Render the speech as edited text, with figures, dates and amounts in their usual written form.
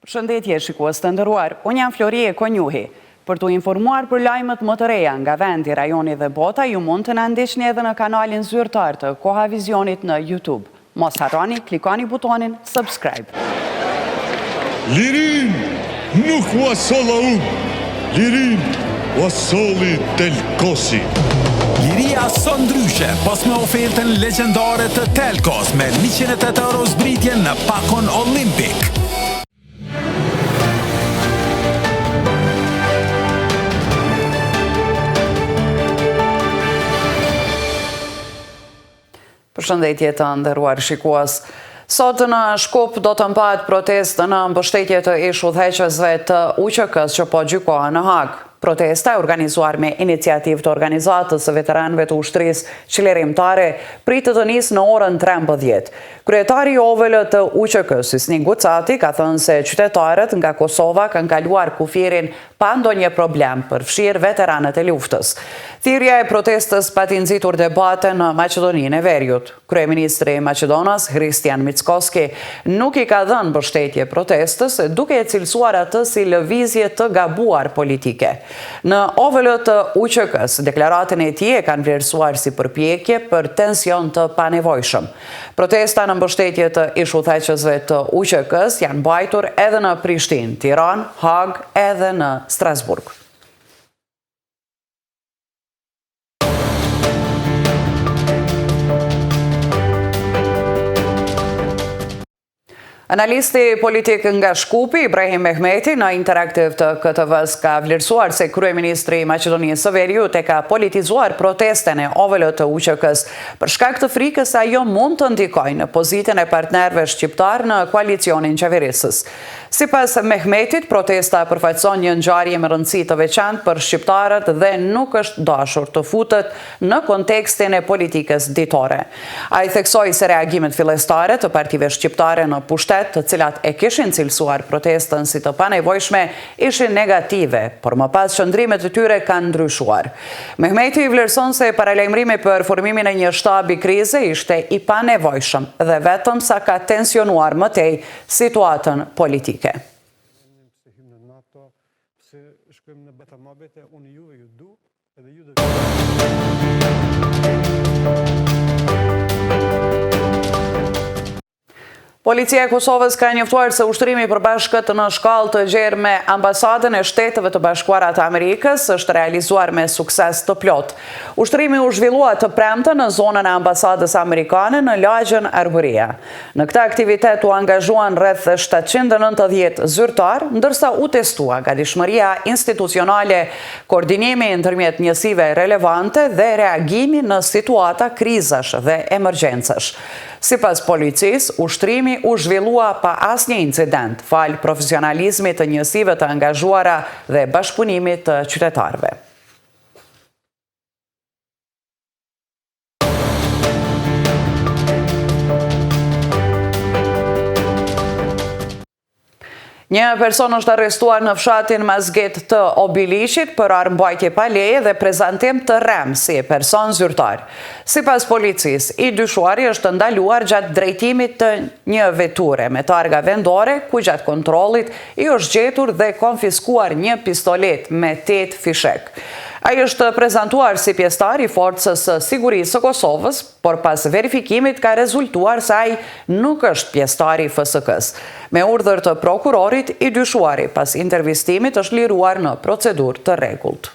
Përshëndetje shikues të nderuar, unë jam Florie Konjuhi. Për të informuar për lajmet më të reja nga vendi, rajoni dhe bota, ju mund të na ndiqni edhe në kanalin zyrtar të Koha Vizionit në YouTube. Mos harroni, klikoni butonin subscribe. Lirin nuk wasolla unë, lirin wasoli Telkosi. Liria son ndryshe, pas me ofertën legjendare të Telkos me 108 euro zbritje në pakon Olimpik. Përshëndetje të nderuar shikues. Sot në Shkup do të mbahet protestë në mbështetje të ish udhëheqësve të UÇK-s që po gjykohen në Hag. Protesta e organizuar me iniciativë të organizatës së veteranëve të ushtrisë qlirimtare pritet të nisë në orën 13. Kryetari i OVL të UÇK-s, Hysni Gucati, ka thënë se qytetarët nga Kosova kanë kaluar kufirin pa ndonjë problem për fshirë veteranët e luftës. Thirrja e protestës pati nxitur debate në Maqedoninë e Veriut. Kryeministri i Maqedonas, Hristijan Mickoski, nuk i ka dhënë mbështetje protestës, duke e cilësuar atë si lëvizje të gabuar politike. Në OVL të UÇK-s, deklaratën e tij e kanë vlerësuar si përpjekje për tension të panevojshëm. Protesta në mbështetje të ish udhëheqësve të UÇK-s janë mbajtur edhe në Prishtinë, Tiranë, Hag edhe në Strasburg. Analisti politik nga Shkupi, Ibrahim Mehmeti, në interaktiv të KTV-s ka vlerësuar se kryeministri i Maqedonisë së Veriut e ka politizuar protesten e OVL të UÇK-s për shkak të frikës se ajo mund të ndikojë në pozitën e partnerëve shqiptar në koalicionin qeverisës. Sipas Mehmetit, protesta përfaqëson një ngjarje me rëndësi të veçantë për shqiptarët dhe nuk është dashur të futet në kontekstin e politikës ditore. Ai theksoi se reagimet fillestare të partive shqiptare në pushtet, të cilat e kishin cilësuar protestën si të panevojshme, ishin negative, por më pas qëndrimet e tyre kanë ndryshuar. Mehmeti vlerëson se paralajmërimi për formimin e një shtabi krize ishte i panevojshëm dhe vetëm sa ka tensionuar më tej situatën politike. Policia e Kosovës ka njoftuar se ushtrimi i përbashkët në shkallë të gjerë me ambasadën e Shteteve të Bashkuara të Amerikës është realizuar me sukses të plot. Ushtrimi u zhvillua të premte në zonën e ambasadës amerikane në lagjën Arbëria. Në këtë aktivitet u angazhuan rreth 790 zyrtar, ndërsa u testua gatishmëria institucionale, koordinimi ndërmjet njësive relevante dhe reagimi në situata krizash dhe emergjencash. Sipas policisë, ushtrimi u zhvillua pa asnjë incident, fal profesionalizmit të njësive të angazhuara dhe bashkëpunimit të qytetarëve. Një person është arrestuar në fshatin Mazget të Obiliqit për armbajtje pa leje dhe prezantim të rrem si person zyrtar. Sipas policisë, i dyshuari është ndaluar gjatë drejtimit të një veture me targa vendore, ku gjatë kontrollit i është gjetur dhe konfiskuar një pistolet me 8 fishek. Ai është prezantuar si pjesëtar i Forcës së Sigurisë së Kosovës, por pas verifikimit ka rezultuar se ai nuk është pjesëtar i FSK-s. Me urdhër të prokurorit, i dyshuari pas intervistimit është liruar në procedurë të rregullt.